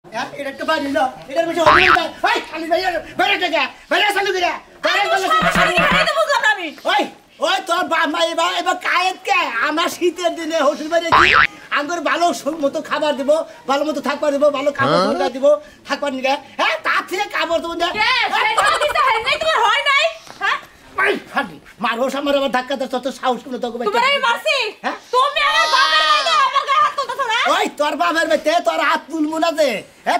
এটা একটু বাড়ি না এটার বেশি হবে না ভাই খালি ভাই বেরে টাকা বেরে চালু করে বেরে বুঝলাম না আমি ওই ওই তোর বাবা এবার কায়েত কে আমার শীতের দিনে হোটেল বাড়ি কি আঙ্গুর ভালো মতো খাবার দিব ভালো মতো থাকবার দিব ভালো কাপড় দিব থাকবার নিয়ে হ্যাঁ তার থেকে কাপড় দেবো না তোমার হয় নাই হ্যাঁ ভাই খালি মারো সামনে আবার ধাক্কা দাও তত সাহস করে তোকে তোমার আমি মারছি তুমি আমার বাবার লাগে আমার গায়ে হাত তুলতেছ না ওই তোর বাবার বেতে তোর হাত তুলবো না যে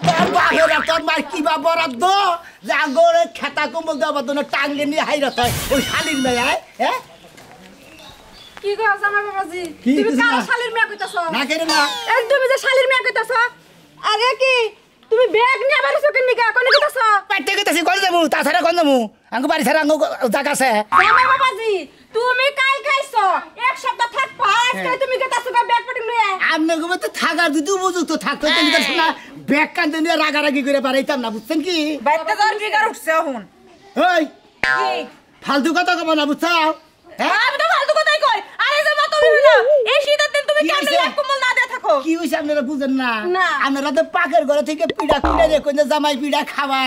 তোর বাবার আর তোর মার কি বা বরাদ্দ যে আঙ্গুরে খেতা কম্বল দেওয়ার জন্য টাঙ্গে নিয়ে হাইরত হয় ওই শালির মেয়ে হ্যাঁ কি কইছ আমার বাবাজি তুমি কার শালির মেয়ে কইতাছ না কেন না এই তুমি যে শালির মেয়ে কইতাছ আরে কি তুমি ব্যাগ নিয়ে বাড়িছো কেন নিকা কোন কইতাছ পাইতে কইতাছি কোন যামু তাছাড়া কোন যামু আঙ্গু বাড়ি ছাড়া আঙ্গু জায়গা আছে আমার বাবাজি তুমি কাল খাইছো এক সপ্তাহ থাকবা আজকে তুমি কইতাছ ব্যাগ পটি লইয়া আমনে গো তো থাকার যদি উপযুক্ত থাকতো তুমি তো শোনা ব্যাগ কান্দে নিয়ে রাগারাগি করে পারাইতাম না বুঝছেন কি বাইতে দর বিগার উঠছে এখন ওই কি ফালতু কথা কব না বুঝছাও আমি তো ফালতু কথাই কই আরে যে মত হইল না এই শীতের দিন তুমি কেন এক কম্বল না দিয়ে থাকো কি হইছে আপনারা বুঝেন না আপনারা তো পাকের ঘরে থেকে পিড়া কুড়ে রে কইনা জামাই পিড়া খাওয়া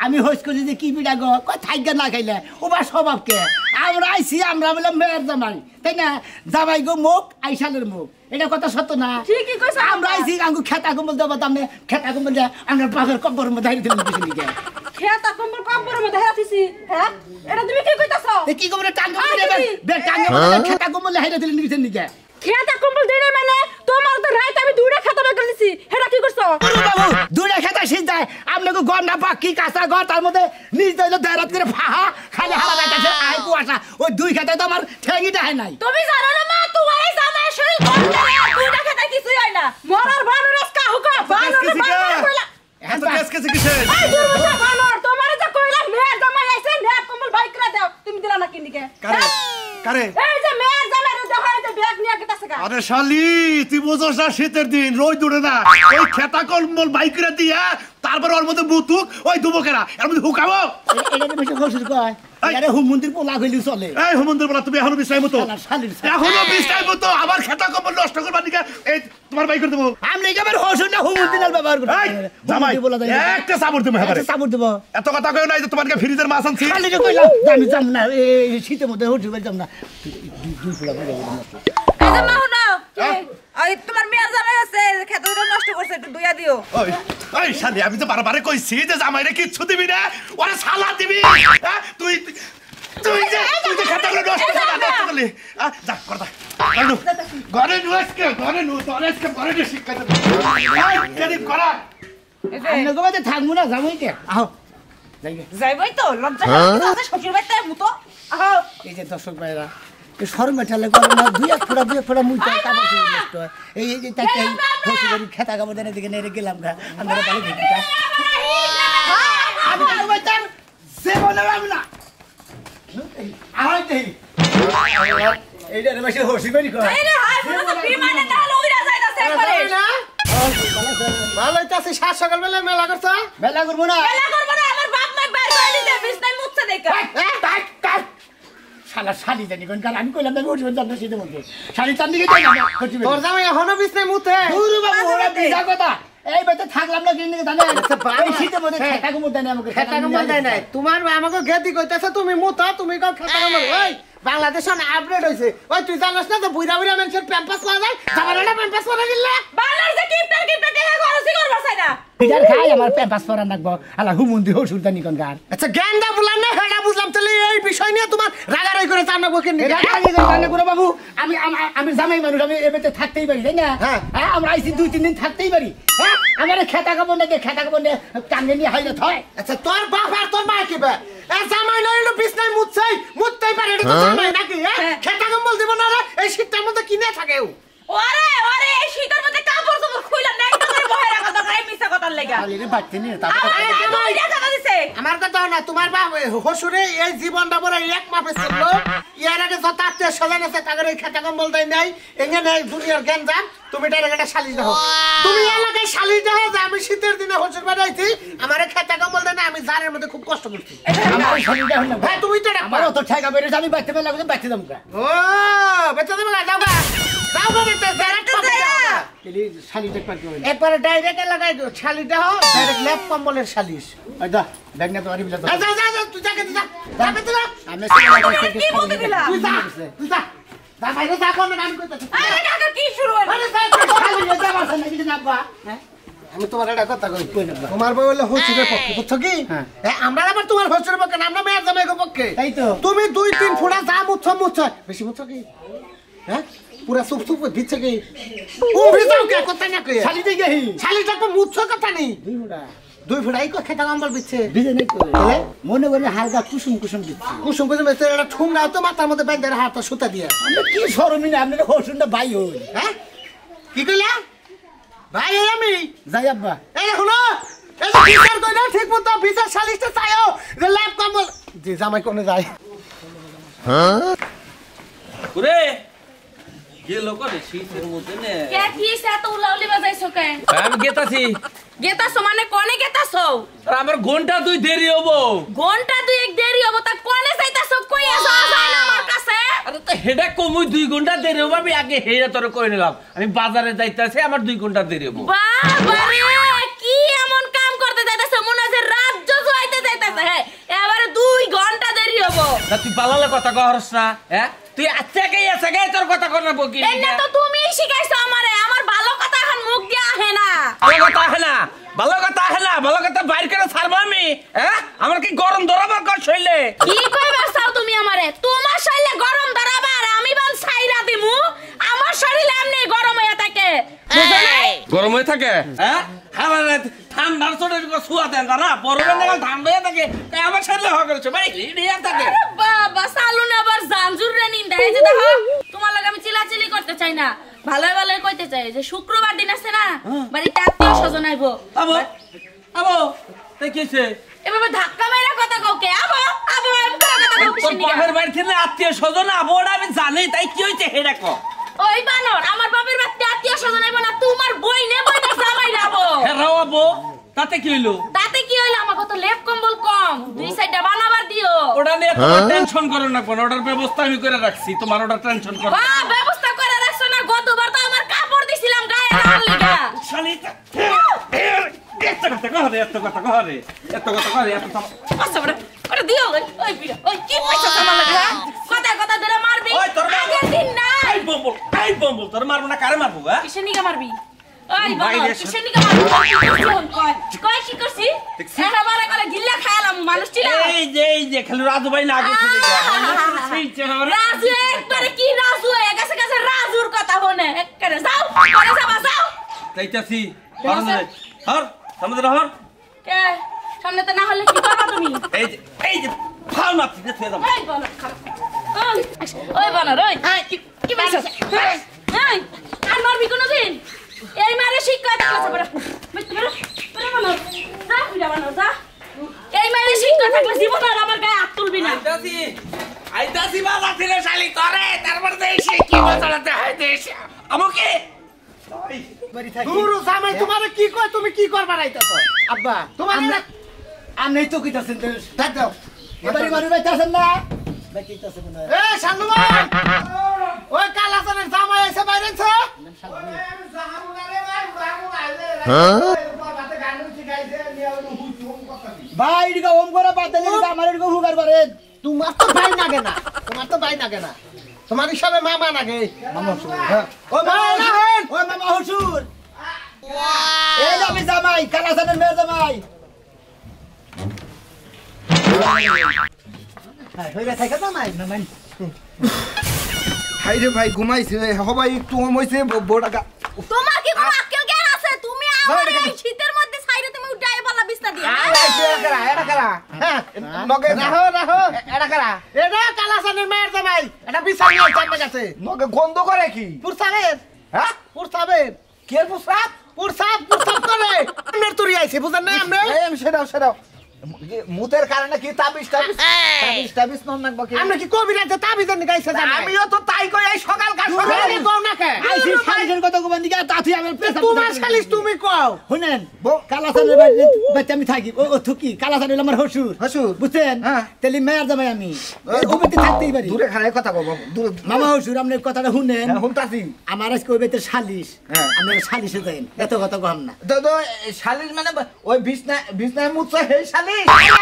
আমি হইস করি যে কি পিড়া গো কই থাইগা না খাইলে ওবা স্বভাব কে আমরা আইছি আমরা বলে মেয়ের জামাই তাই না জামাই গো মুখ আইসালের মুখ এটা কথা সত্য না ঠিকই কইছ আমরা আইছি আঙ্গু খেতা কম্বল দেব তামনে খেতা কম্বল দে আমরা পাকের কব্বর মধ্যে হাইরে দিলাম কিছু নিকে খেতা কম্বল কব্বর মধ্যে হারাতিছি হ্যাঁ এটা তুমি কি কইতাছো কি কবরে টাঙ্গা মধ্যে বে টাঙ্গা মধ্যে খেতা কম্বল হাইরে দিলেন কিছু নিকে খেতা কম্বল দেই মানে তোমার তো রাত আমি দুইটা খেতা বের করে দিছি হেডা কি করছো বাবু দুইটা খেতা সিজদায় আপনাকে গন্ডা পাকি কাঁচা ঘর তার মধ্যে নিজ দইলো দেরাত করে ফাহা খালি হালা যাইতাছে আই কুয়াশা ওই দুই খেতা তো আমার ঠেঙ্গিটা হয় নাই তুমি জানো না মা তোমার এই জামাই শরীর গন্ডা দুইটা খেতা কিছুই হয় না মরার বানরস কা হুকা বানর কইলা এত কেস কেসে কিসে এই দুর্বল বানর তোমারে যে কইলা মেয়ের জামাই আইছে নেক কম্বল ভাই করে দাও তুমি দিলা না কিনিকে কারে কারে এই যে মেয়ের জামাই রোদে হয় যে ব্যাগ নিয়ে গেতাছে কা আরে শালি তুই বুঝছ না শীতের দিন রোদ উড়ে না ওই খেতা কম্বল বাইকরে দিয়া তারপর ওর মধ্যে বুতুক ওই দুবকেরা এর মধ্যে হুকাবো এটা বেশি খসুর কয় আরে হুমন্দির পোলা কইলি চলে এই হুমন্দির বলা তুমি এখনো বিছাই মতো শালির এখনো বিছাই মতো আবার খেতা কম্বল নষ্ট করবা দিকে এই তোমার বাইক করে দেবো আমি একেবারে হসুন না হুমন্দির ব্যবহার করি এই জামাই একটা সাবর তুমি হবে সাবর দেব এত কথা কই নাই যে তোমাকে ফ্রিজের মাছ আনছি শালি যে কইলাম আমি যাম না এই শীতের মধ্যে হোটেল যাম না দুই পোলা বলে এই যে মাও না এই তোমার মেয়ের জামাই আছে খেতটা নষ্ট করছে একটু দুইয়া দিও ওই ওই শালি আমি তো বারবার কইছি যে জামাইরে কিচ্ছু দিবি না ওরে সালা দিবি তুই তুই যে খেতাগুলো নষ্ট করলি যা করদা ঘরে নুয়েসকে ঘরে নু তরেসকে ঘরে নে শিক্ষা দে কেদি করা আমি গোবাতে থাকমু না যামই কে আও যাইবই তো লজ্জা আছে শ্বশুর বাড়িতে মুতো আহো এই যে দর্শক ভাইরা এই শর্মা ঠালে করে না দুই এক ফোড়া মুইটা কাপড় নষ্ট হয় এই যে তাই হসিবাড়ি খেতা কাপড় দেনে দিকে নেড়ে গেলাম গা আমরা ভালো ভিডিওটা আমি তো কইতাম সে বললাম না আয় দেই এইটা রে বেশি হসিবাড়ি কর এই রে হাই বলো তো বিমানে তাহলে উইরা যাইতাছে একবারে না ভালো হইতাছে সাত সকাল বেলা মেলা করছ মেলা করব না আমার বাপ মা বাইরে করে দিতে বিছনায় মুছছে দেখা টাক শালা শালি জানি কোন কাল আমি কইলাম আমি ওঠব জানা সিধে মধ্যে শালি চান দিকে যাই না তোর জামাই এখনো বিছনায় মুতে দূর বাবু ওরা বিজা কথা এই বেতে থাকলাম না কিনে জানা এই সিধে মধ্যে খেতা কো মুতে না আমাকে খেতা কো মুতে নাই তোমার আমাকে গেদি কইতাছে তুমি মুতা তুমি কও খেতা কো ওই বাংলাদেশ অন আপডেট হইছে ওই তুই জানাস না যে বুইরা বুইরা মানুষের প্যাম্পাস পাওয়া যায় জামানাটা প্যাম্পাস পরা দিলে বাংলার যে কিপটার কে খরচই করবা চাই না বিজার খাই আমার প্যাম্পাস পরা নাকবো আলা হুমুন্দি হসুরদানি কোন গার আচ্ছা গেন্দা বললাম না হেডা বুঝলাম তাহলে এই বিষয় নিয়ে তোমার রাগারাই করে জানাবো কেন রাগারাই করে জানাবো করে বাবু আমি জামাই মানুষ আমি এবেতে থাকতেই পারি তাই না হ্যাঁ আমরা আইছি 2-3 দিন থাকতেই পারি হ্যাঁ আমার খেতা কাপড় নিয়ে টাঙ্গে নিয়ে হাইলে থয় আচ্ছা তোর বাপ আর তোর মা কি বে এ জামাই লইলো বিছনায় মুততেই পারে এটা তো জামাই নাকি খেতা কম্বল দিব না রে এই শীতটার মধ্যে কিনে থাকে ওরে এই শীতের মধ্যে কাপড় চোপড় খুইলা নাই তো করে বহে রাখা তো গায় মিছা কথার লাগা আরে রে বাচ্চা নিয়ে তা আমার কথা না তোমার বাপ হসুরে এই জীবনটা বড় এক মাপে ছিল ইয়ার আগে যত আত্মীয় স্বজন আছে তাদের এই খেতা কম্বল দেয় নাই এখানে দুনিয়ার জ্ঞান জান তুমি ডাইরেক্ট শালিশ দাও তুমি এলাকায় শালিশ দাও যে আমি শীতের দিনে হসুর বাড়াইছি আমার খেতা কম্বল দেয় না আমি জারের মধ্যে খুব কষ্ট করছি আমার শালিশ দাও না ভাই তুমি তো আমারও তো ঠেকা বেরিয়েছে আমি বাইতে লাগবে বাইতে দাম ও বাইতে দাম না যাও যাও গো বেটা ডাইরেক্ট এলি শালিটা পার করে একবারে ডাইরেক্ট লাগাই দাও শালিটা হো ডাইরেক্ট ল্যাপ কম্বলের শালিশ আই দা দেখ না তো আরি বিলা যা যা যা তুই যাকে যা যাবে তো আমি কি বলতে দিলা তুই যা দা বাইরে যা কোন নাম কইতাছ আরে কাকা কি শুরু হলো আরে শালি যা বাসা নাকি না বা হ্যাঁ আমি তোমার একটা কথা কই না তোমার বই হলো হোস্টেলের পক্ষে বুঝছো কি আমরা আবার তোমার হোস্টেলের পক্ষে আমরা মেয়ের জামাইগো পক্ষে তাই তো তুমি 2-3 ফুড়া যা মুচ্ছ বেশি মুচ্ছ কি হ্যাঁ পুরা সুপ সুপ দিচ্ছে কি উমরি যাও কে কথা না কই শালি দেই গই শালিটা তো মুচ্ছ কথা নেই দুই ফুড়াই কো খেতা কম্বল বিচ্ছে দিছে নাই কই মনে করে হালকা কুসুম দিচ্ছে এটা ঠুঙ্গা তো মাথার মধ্যে বাইন্ধে হাত সুতা দিয়া আমি কি শরমিনা আপনার হোস্টেলটা ভাই হই হ্যাঁ কি কইলা ভাই আমি যাই আব্বা এই হলো এই যে বিচার কই না ঠিক মতো বিচার শালিশটা চাইও যে ল্যাপ কম্বল জি জামাই কোনে যায় ওরে গেলো করে শীতের মধ্যে নে কে কি সে তো উলাউলি বাজাইছো কে আমি গেতাছি গেতাছো মানে কোনে গেতাছো আর আমার ঘন্টা দুই দেরি হবো ঘন্টা দুই এক দেরি হবো তা কোনে যাইতাছো কই আসো যায় না আমার কাছে আরে তো হেডা কমই 2 ঘন্টা দেরি হবো আমি আগে হেডা তোরে কই নিলাম আমি বাজারে যাইতাছি আমার 2 ঘন্টা দেরি হবো বাবারে কি এমন কাম করতে যাইতাছো মনে হয় রাজ্য জুয়াইতে যাইতাছে হ্যাঁ এবারে 2 ঘন্টা দেরি হবো না তুই পালালে কথা কহরস না হ্যাঁ তুই আচ্ছা কে তোর কথা কইনাবো কি এই না তো তুমি শিখাইছো আমারে আমার ভালো কথা এখন মুখ দিয়ে আহে না ভালো কথা আহে না ভালো কথা বাইর করে ছাড়বো আমি হ্যাঁ আমার কি গরম ধরাবার কর শৈলে কি কইবা চাও তুমি আমারে তোমার শরীরে গরম ধরাবার আমি বল ছাইরা দিমু আমার শরীরে এমনি গরম হইয়া থাকে বুঝো না গরম হয়ে থাকে হ্যাঁ হাওয়া ঠান্ডার চোটে শুয়া দেন না পরবে না ঠান্ডা হয়ে থাকে তাই আমার শরীরে হওয়া করেছে ভাই নিয়ে থাকে আরে বাবা সালুন আবার জানজুর রে নিন্দা এই যে দেখো তোমার লাগে আমি চিলাচিলি করতে চাই না ভালো কইতে চাই যে শুক্রবার দিন আছে না বাড়িতে আত্মীয় স্বজন আইবো আবো তাই কিছে এভাবে ধাক্কা মাইরা কথা কওকে আবো আমি কথা কও তোর বাপের বাড়ি থেকে আত্মীয় স্বজন আবোটা আমি জানি তাই কি হইছে হেডা ক ওই বানর আমার বাপের বাড়িতে আত্মীয় স্বজন আইবো না তোমার বইনে বইনে জামাই যাবো হেরাও আবো তাতে কি হইলো তাতে কি হইলো আমার কত লেপ কম্বল কম দুই সাইডটা বানাবার দিও ওটা নিয়ে তোমার টেনশন করো না কোন ওটার ব্যবস্থা আমি করে রাখছি তোমার ওটা টেনশন করো বা ব্যবস্থা করে রাখছো না গতবার তো আমার কাপড় দিছিলাম গায়ে রাখার লাগা শালিটা এত কথা কহ রে আচ্ছা বড় ওরে দিও ওই বিড়া ওই কি পয়সা আমার লাগা কথা ধরে মারবি ওই তোর আগের দিন না আই বম্বল তোর মারবো না কারে মারবো হ্যাঁ কিসের নিগা মারবি ওই বাবা কিসের নিগা মারবি কই কি করছি এরা বারে করে গিল্লা খাইলাম মানুষ ছিল এই যে খালি রাজু ভাই না গেছে রাজু একবারে কি রাজু কাছে রাজুর কথা হনে একবারে যাও করে যাও তাইতাছি হর সামনে হর কে সামনে তো না হলে কি করবা তুমি এই যে ফাল মারছি যে তুই যাও ওই বানর ওই বানর ওই কি বলছিস এই আর মারবি কোনদিন এই মারে শিক্ষা থাকলে বড় বানর যা বিড়া বানর যা এই মারে শিক্ষা থাকলে জীবন আর আমার গায়ে হাত তুলবি না আইতাছি বাবা থেকে শালি করে তারপর দেশে কি বলতে হয় দেশে আমাকে গুরু জামাই তোমারে কি কয় তুমি কি করবা রাইতাছ আব্বা তোমার আমনেই তো কইতাছেন ডাক দাও এবারে বাড়ি বাইতাছেন না বাইতাছেন না এ শানু ভাই ওই কালাসনের জামাই এসে বাইরেছে ভাই এদিকে ওম করে বাতালে আমার এদিকে হুগার বারে তোমার তো ভাই নাগে না তোমার হিসাবে মামা নাগে মামা হুজুর ও মামা হুজুর এই যে আমি জামাই কালাসানের মেয়ের জামাই হইরা থাকা জামাই না মান হাইরে ভাই ঘুমাইছে হবাই একটু কম হইছে বড়টা তোমার কি কোনো আক্কেল জ্ঞান আছে তুমি আমার এই শীতের মধ্যে ছাইরে তুমি উঠাই বলা বিস্তা দিয়া এটা কারা নগে রাহো এটা কারা এটা কালাসনের মেয়ের জামাই এটা বিছানি চাপে গেছে নগে গন্ধ করে কি পুরসাবের হ্যাঁ পুরসাবের কে পুষাপ পুরসাব করে আমনের তুরি আইছে বুঝেন না আমনে এই আমি সেটাও মুতের কারণে কি তাবিজ তাবিজ নন নাকবো কি আমরা কি কবিরাতে তাবিজের গাইছে জামাই আমিও তো তাই কই এই সকাল সকালে কও না কে আইছি শালিশের কথা কবেন দিকে তাথি আমি পেছাব তোমার শালিশ তুমি কও শুনেন কালাসানের বাড়িতে আমি থাকি ও থুকি কালাসান হইলো আমার হসুর হসুর। বুঝছেন হ্যাঁ। তাহলে মেয়ের জামাই আমি ও বেতে থাকতেই পারি দূরে খারাপ কথা কব দূরে মামা হসুর আপনি কথাটা শুনেন হুনতাছি আমার আজকে ওই বেতে শালিশ হ্যাঁ। আমি শালিশে যাইন এত কথা কম না তো শালিশ মানে ওই বিছনায় মুতছে হে শালিশ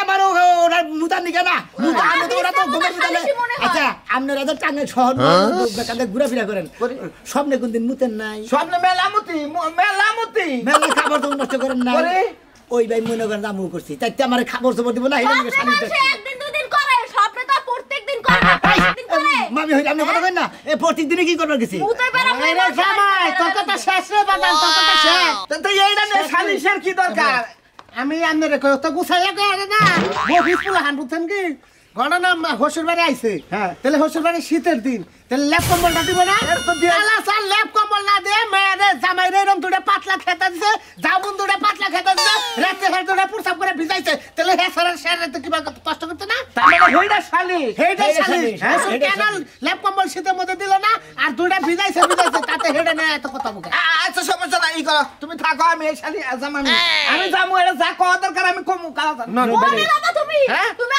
আমার ওরা মুতার নিকে না মুতা আমি তো ওরা তো ঘুমের ভিতরে শালিশই মনে হয়। আচ্ছা আপনারা তো টাঙ্গে শহর কাঁধে ঘুরাফেরা করেন স্বপ্নে কোনদিন মুতেন নাই স্বপ্নে মেলামতি মেলা খাবার তো নষ্ট করেন না করে? ওই ভাই মনে করেন আমু করছি তাই আমার খাবার চোপড় দিব না স্বপ্নে মানুষে একদিন দুদিন করে, স্বপ্নে তো প্রত্যেকদিন করে না, প্রত্যেকদিন করে। মামি হইলে আপনি কথা কইন না এ প্রত্যেকদিনে কি করবার গেছি মুতে বেড়া আরে জামাই তোর কথা শেষ রে বাবা তোর কথা শেষ তো এইটা নিয়ে শালিশের কি দরকার আমি আন্নে কই তো গুছাইয়া কই আরে না বহিস পুলা হান বুঝছেন কি ঘটনা হসুর বাড়ি আইছে হ্যাঁ। তাহলে হসুর বাড়ি শীতের দিন তাহলে ল্যাপ কম্বলটা দিব না আলা সাল ল্যাপ কম্বল না দে মেয়েরে জামাই রে এরকম দুটো পাতলা খেতা দিছে জামুন দুটো পাতলা খেতা দিছে রাতে ফের দুটো পুরসাপ করে ভিজাইছে তাহলে হে সারার শেয়ারে তো কিবা কষ্ট করতে না তার মানে হেইটা শালিশ হেডা হেডা শালিশ শালিশ, হ্যাঁ, হসুর হেডা কেন ল্যাপ কম্বল শীতের মধ্যে দিল না আর দুটো ভিজাইছে তাতে হেডা না এত কথা মুখে আচ্ছা সমস্যা নাই করো তুমি থাকো আমি এই শালি আমি যাবো এটা যা কওয়া দরকার আমি কমু কালা ওরে বাবা তুমি, হ্যাঁ? তুমি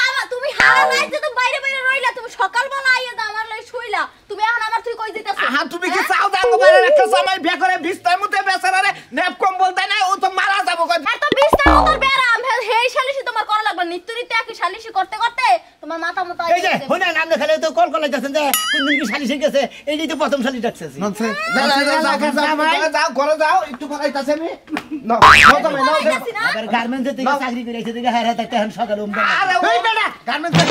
হারা রাত যে তুমি বাইরে বাইরে রইলা, তুমি সকালবেলা আইয়া দাও আমার লই শুইলা, তুমি এখন আমার তুই কই দিতেছ? আহা তুমি কি চাও দাঙ্গো বারে একটা সময় বিয়া করে বিছনায় মুতে বেচারারে নেপ কম্বল দেয় না ও তো মারা যাবো কই এত বিস্তার মতো বেরাম, হেই শালিশি তোমার করা লাগবে, নিত্য নিত্য একই শালিশি করতে করতে তোমার মাথা মতো এই যে শুনেন আপনি খালি তো কল কলাইতেছেন যে কোনদিন কি শালিশে গেছে এইটাই তো প্রথম শালিশ ডাকতেছি যাও ঘরে যাও একটু পড়াইতাছে আমি নাও তুমি নাও আবার গার্মেন্টসে থেকে চাকরি করে এসে থেকে হারা থাকতে এখন সকালে আরে ওই বেটা গার্মেন্টসের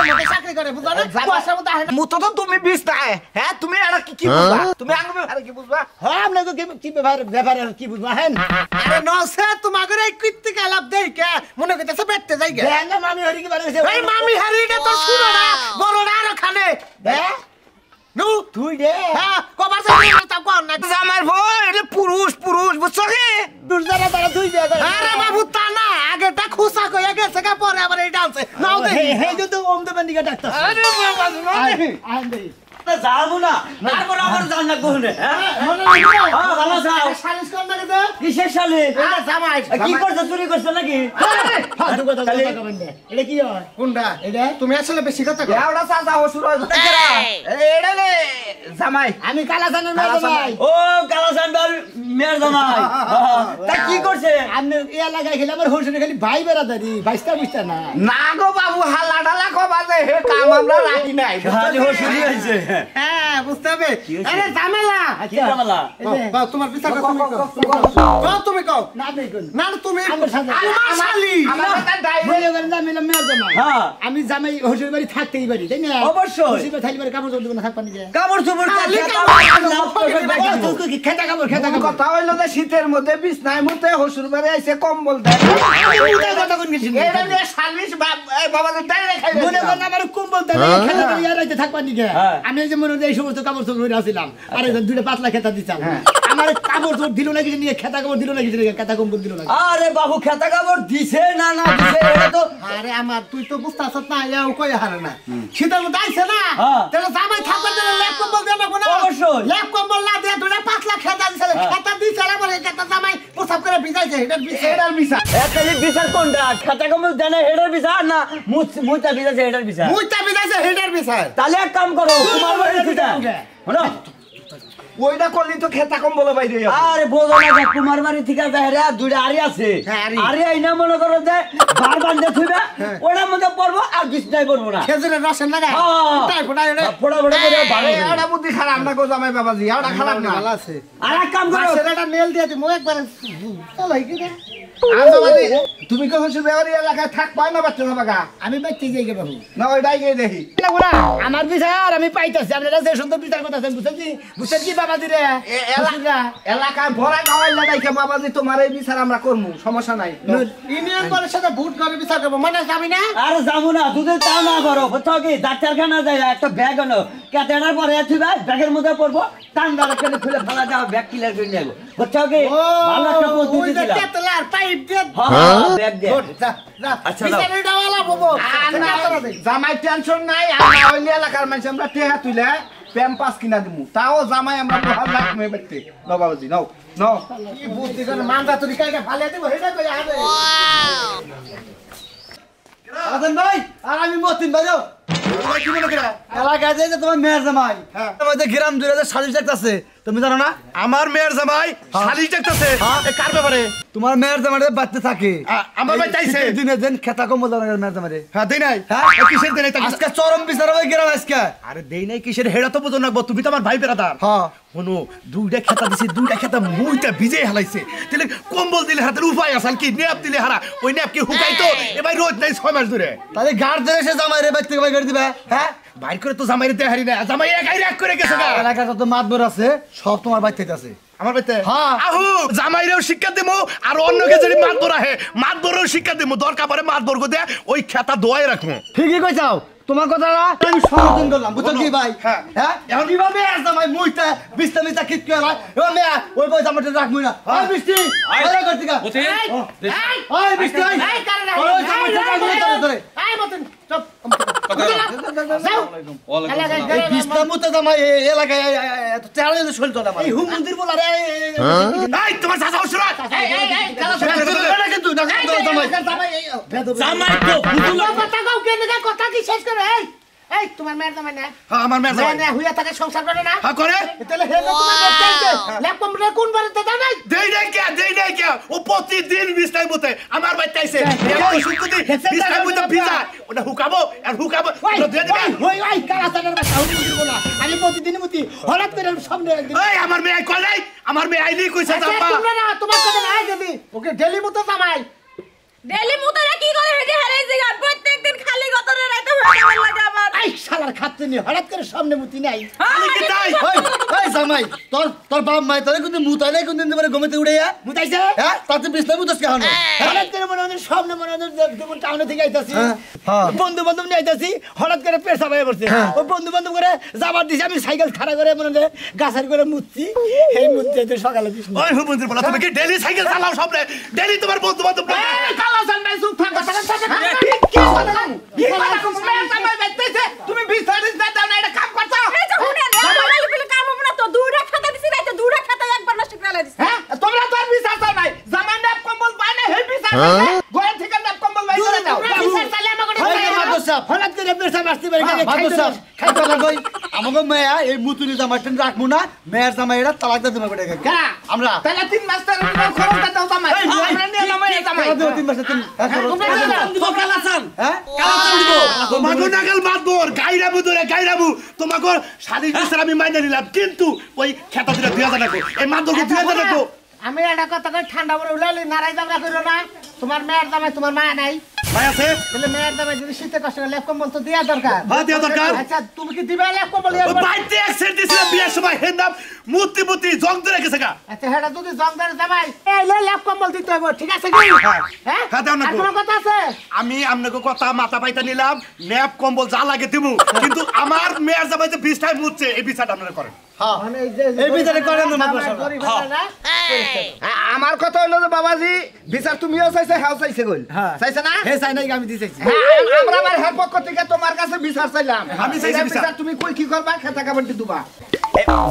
মধ্যে চাকরি করে বুঝা না কুয়াশার মধ্যে আহে না। মুতো তো তুমি বিছনায় হ্যাঁ তুমি আর কি বুঝবা তুমি আঙ্গুবে আর কি বুঝবা হ্যাঁ আপনাকে কি ব্যাপার আর কি বুঝবো হেন আরে নসে তোমাকে এই কৃত্তিক আলাপ দেই কে মনে করতেছে বেটতে যাই গে দেন না মামি হরি কি বারে গেছে এই মামি হারিটা তো শুনো না বড় না আর খানে হ্যাঁ নু তুই রে হ্যাঁ কবার যাই না তা কোন না আমার বই এটা পুরুষ বুঝছো কি দুর্জারা তারা তুই দে আরে বাবু তা না আগেটা খুসা কইয়া গেছে কা পরে আবার এই ডান্সে নাও দে হে হে যদি ওম দেবেন দিকে ডাক্তার আরে বাবা নাও দে আইন দেই যাবো না তারপর আমার জান না কোনে মনে নাই হ্যাঁ ভালো যাও সালিশ কোন না দে কিসের শালি এটা জামাই কি করছ চুরি করছ নাকি ফালতু কথা কইবেন না এটা কি হয় কোনটা এটা তুমি আসলে বেশি কথা কও এওড়া চাচা হসুর এটা রে জামাই আমি কালাসানের মেয়ে ভাই ও কালাসান মেয়ের জামাই তা কি করছে আপনি এই এলাকায় খেলে আমার হোসেনে খালি ভাই বেড়াদারি বাইশটা বুঝতা না না গো বাবু হালা ঢালা কবা যে হে কাম আমরা রাখি নাই খালি হসুরি হইছে হ্যাঁ বুঝতে হবে আরে ঝামেলা কি ঝামেলা বাবা তোমার বিচার তুমি কও তুমি কও না আপনি কোন না তুমি আমার সাথে তোমার শালি আমার কথা ডাইরে বলে গেলেন না মিলাম মেয়ের জামাই হ্যাঁ। আমি জামাই হোসের বাড়ি থাকতেই পারি তাই না অবশ্যই। হোসের বাড়ি থাকলে কাপড় চোপড় দেবো না থাকপানি যায় কাপড় চোপড় খালি খেতা কাপড় খেতা কাপড় কথা হইলো যে শীতের মধ্যে বিছনায় মুতে হসুর বাড়ি আইছে কম্বল দেয় কথা কোন কিছু এটা নিয়ে শালিশ বাবা যে ডাইরে খাই মনে করেন আমার কুম্বল দেবে খেতা করে ইয়ারাইতে থাকপানি যায় হ্যাঁ। আমি এই যে মনে হয় এই সমস্ত কাপড় চোপড় ধরে আসছিলাম আর একজন দুইটা পাতলা খেতা দিতাম আমার কাপড় চোপড় দিল না কিছু নিয়ে খেতা কাপড় দিল না কিছু নিয়ে খেতা কম্বল দিল না আরে বাবু খেতা কাপড় দিছে না না দিছে এটা তো আরে আমার তুই তো বুঝতে আসছ না ইয়া কই হারে না শীতের মধ্যে আইছে না হ্যাঁ। তাহলে জামাই থাকবে তাহলে ল্যাপ কম্বল দেব না অবশ্যই। ল্যাপ কম্বল না দিয়ে দুটা পাতলা খেতা দিছে খেতা দিছে আবার এই খেতা জামাই প্রসাব করে ভিজাইছে এটা এটার মিশা একচুয়ালি বিচার কোনটা খেতা কাপড় দেনে হেডার বিচার না মুইতা বিচার হেডার বিচার মুইতা ভিজাইছে হেডার বিচার তাহলে এক কাম করো তোমার বাড়ি থেকে শোনো ওইটা করলি তো খেতা কম্বল বাইরে যাবে আরে বোঝো না যে কুমার বাড়ি থেকে দেখে দুইটা আড়ি আছে হ্যাঁ, আড়ি। আড়ি আইনা মনে করো যে বার বান্ধে থুইবে ওটার মধ্যে পড়বো আর বিছনায় পড়বো না খেজুরের রসের লাগা হ্যাঁ। ফুটাই ফুটাই এটা ফোড়া ফোড়া করে ভালো আরে এওড়া বুদ্ধি খারাপ না গো জামাই বাবাজি এওড়া খারাপ না ভালো আছে আর এক কাম করো সেটা নেল দিয়ে দিমু একবার চলাই কি রে আন্দাবাদি তুমি কি হসুর বাড়ি এলাকায় থাক পায় না বাচ্চা বাগা আমি বাইতে যাই গে বাবু না ওইটাই গিয়ে দেখি আমার বিচার আমি পাইতেছি আপনারা যে সুন্দর বিচার কথা বুঝছেন কি বাবাজি রে এলাকায় ভরা গাওয়াইলা দেখে বাবাজি তোমার এই বিচার আমরা করবো, সমস্যা নাই। ইউনিয়ন পরিষদে ভোট করে বিচার করবো মানে যাবি না আরে যাবো না, দুধের তা না করো, বুঝছো কি? ডাক্তারখানা যাই একটা ব্যাগ আনো, কেটেনার পরে আছি ভাই, ব্যাগের মধ্যে পড়বো, টান্ডা রাখলে খুলে ফেলা যাও, ব্যাগ ক্লিয়ার করে নেবো, বুঝছো কি? ভালো একটা পদ্ধতি দিলাম। তেতলার পাইপ দিয়ে ব্যাগ দিয়ে। আচ্ছা, দাও। বিচারে ডাওয়ালা বাবু জামাই টেনশন নাই, আমরা হইলে এলাকার মানুষ আমরা টেহা তুলে প্যাম্পাস কিনা দিমু, তাও জামাই আমরা বহাল রাখবো এবারে। নাও বাবাজি, নাও নাও। কি বুদ্ধি করে মানজা তুই কাইকে ফালিয়ে দিব হেটা কই আরে আদন ভাই আর আমি মতিন ভাইও কি মনে করে এলাকায় যে তোমার মেয়ের জামাই আমাদের গ্রাম জুড়ে যে সালিশ দেখতাছে তুমি জানো না? আমার মেয়ের জামাই শালিশ দেখতেছে কার ব্যাপারে তোমার মেয়ের জামাইরে বাচ্চা থাকে আমার ভাই চাইছে দিনে দিন খেতা কম বলতো মেয়ের জামাইরে। হ্যাঁ দেই নাই হ্যাঁ? কিসের দেই নাই আজকে চরম বিচার হবে গ্রাম আজকে। আরে দেই নাই কিসের হেডা তো বুঝো না তুমি তো আমার ভাই বেরাদার হ্যাঁ হনো দুইটা খেতা দিছি দুইটা খেতা মুইটা ভিজে হালাইছে তাহলে কম্বল দিলে হাতের উপায় আসাল কি নেপ দিলে হারা ওই নেপ কি হুকাইতো এবার রোজ নাই 6 মাস ধরে তাহলে গার্ড ধরে সে জামাইরে বাচ্চা বাই করে দিবে। হ্যাঁ বাইর করে তো জামাইরে দেহারি না জামাই একাই রাগ করে গেছে গা এলাকার যত মাতবর আছে সব তোমার বাচ্চাতে আছে। আমার বাইতে হ্যাঁ। আহু জামাইরেও শিক্ষা দেবো আর অন্যকে যদি মাতবর আহে মাতবরেও শিক্ষা দেবো দরকার পড়ে মাতবর গো দে ওই খেতা দোয়াই রাখবো ঠিকই কইছাও, তোমার কথাটা আমি সমর্থন করলাম, বুঝছো কি ভাই? হ্যাঁ। হ্যাঁ এখন কিভাবে জামাই মুইটা বিস্তা মিস্তা কিট করে এবার মেয়া ওই বই জামাইটা রাখবি না। ওই বৃষ্টি ওই করতি কা বুঝি? ওই বৃষ্টি ওই এই কারণে ওই জামাইটা রাখবি না ধরে এই মতন চুপ এই বিস্তা মুতে জামাই এই এলাকায় এত চালে শৈল চলে আমার এই হুম মন্দির বলা রে এই তোমার চাচা উসরা কিন্তু না জামাই জামাই তো বুঝলো কথা কও কেন কথা কি শেষ করে এই তোমার মেয়ের জামাই না হ্যাঁ আমার মেয়ে মেয়ে জামাই না হইয়া থাকে সংসার করে না হ্যাঁ করে তাহলে হে তোমার দেখতে ল্যাপটপ রে কোন বাড়িতে দাও নাই দেই নাই কে ও প্রতিদিন বিস্তাই মতে আমার বাইতে আইছে শুকুদি বিস্তাই মতে ভিজা ওটা হুকাবো আর হুকাবো তো দিয়ে দিবে ওই ওই কারা তাদের বাসা হুম মন্দির বলা আমি প্রতিদিন মুতি হঠাৎ করে সামনে একদিন এই আমার মেয়ে কই নাই আমার মেয়ে আইলি কইছে জাম্মা তোমরা না তোমার কথা নাই যদি ওকে ডেলি মতো জামাই ডেলি মুতারা কি করে হেডে হারাই জিগা প্রত্যেকদিন খালি গতরে রাতে হয়ে লাগে আমার এই শালার খাচ্ছে নি হঠাৎ করে সামনে মুতি নাই আমি কি তাই ওই ওই জামাই তোর বাপ মাই তোরে কিন্তু মুতাই নাই কোনদিন তোমারে গমেতে উড়াইয়া মুতাইছে হ্যাঁ তাতে বিস্তা মুতাস কেন? হঠাৎ করে মনে হয় সামনে মনে হয় যেমন টাউনে থেকে আইতাছি হ্যাঁ। বন্ধু বান্ধব নিয়ে আইতাছি হঠাৎ করে পেশা হয়ে পড়ছে ওই বন্ধু বান্ধব করে যাবার দিছে আমি সাইকেল খাড়া করে মনে হয় গাছের করে মুতছি এই মুততে তো সকালে বিষ্ণু ওই হুমন্দির বলা তুমি কি ডেলি সাইকেল চালাও সবরে ডেলি তোমার বন্ধু বান্ধব কালাসান ভাই চুপ থাক তুমি বিচারিস না দাও না, এটা কাম করছো। এই যে হুনে আমার বলে কাম হবে না তো দুইটা খাতা দিছি রাতে দুইটা খাতা একবার নষ্ট করে দিছি হ্যাঁ তোমরা তো আর বিচার চাও নাই, জামাই নেপ কম্বল পায় না, হে বিচার ঘরে থেকে নেপ কম্বল বাই করে দাও। হঠাৎ করে পেশা মারতে পারি আমাকে মেয়া এই মুতুনি জামাইটা রাখবো না, মেয়ের জামাইরা তালাক দিয়ে দেবো বেটা কেনা? আমরা তাহলে 3 মাস ধরে খরচটা দাও জামাই। আমরা নিয়ে জামাই জামাই। 3 মাসে 3 দিব কালাসান হ্যাঁ কালাসান দিব তোমাকে নাগাল মাতবর গাইরাবু ধরে গাইরাবু তোমাকে শাড়ি বিচার আমি মাইনে নিলাম কিন্তু ওই খেতা দিলে 2000 টাকা এই মাতবরকে 2000 টাকা আমি একটা কথা কই ঠান্ডা পরে উলালি নারাই জামরা কইরো না তোমার মেয়ের জামাই তোমার মা নাই ভাই আছে তাহলে মেয়ের জামাই যদি শীতে কষ্ট করে লেপ কম্বল তো দেয়া দরকার হ্যাঁ দেওয়া দরকার আচ্ছা তুমি কি দিবে লেপ কম্বল ও বাইতে এক্সেন্ট দিছিল বিয়ার সময় হের নাম মুতি জং ধরে গেছে গা আচ্ছা হেডা যদি জমদার জামাই এই লে লেপ কম্বল দিতে হবে ঠিক আছে কি হ্যাঁ হ্যাঁ, দাও না আর গো। কোনো কথা আছে আমি আপনাকে কথা মাথা পাইতা নিলাম ন্যাপ কম্বল যা লাগে দিমু কিন্তু আমার মেয়ের জামাই যে 20 টাইম মুতছে এই বিচারটা আপনারা করেন মানে এই যে এই বিচারে করেন না মাতবর সাহেব। গরিব হয় না আমার কথা হলো যে বাবাজি বিচার তুমিও চাইছে হ্যাঁ চাইছে কইল চাইছে না? হে চাই নাই আমি দিতেছি হ্যাঁ, আমরা আবার হের পক্ষ থেকে তোমার কাছে বিচার চাইলাম। আমি চাইছি এটা বিচার। তুমি কই কি করবা খেতা কাবাডি দুবা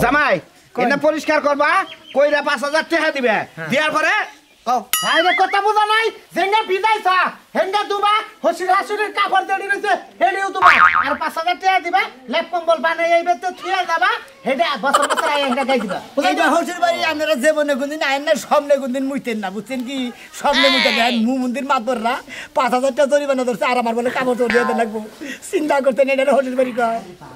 জামাই এটা পরিষ্কার করবা কইরা 5000 টাকা দিবে দেওয়ার পরে আরে কথা বুঝা নাই যেঙ্গা বিদাইছা হেঙ্গা দুবা হসির হাসির কাপড় দেড়ি রইছে হেডিও দুবা আর 5000 টাকা দিবা লেপ কম্বল বানাই এই বেতে থুয়া যাবা হেডা বছর বছর আই হেডা গাই দিবা এইটা হসির বাড়ি আপনারা জীবনে কোনদিন আইন না সামনে কোনদিন মুইতেন না বুঝছেন কি সামনে মুইতে দেন মু মন্দির মাতবররা 5000 টাকা জরিমানা ধরছে আর আমার বলে কাপড় চোর দিয়ে লাগবো চিন্তা করতেন এটা হসির বাড়ি কয়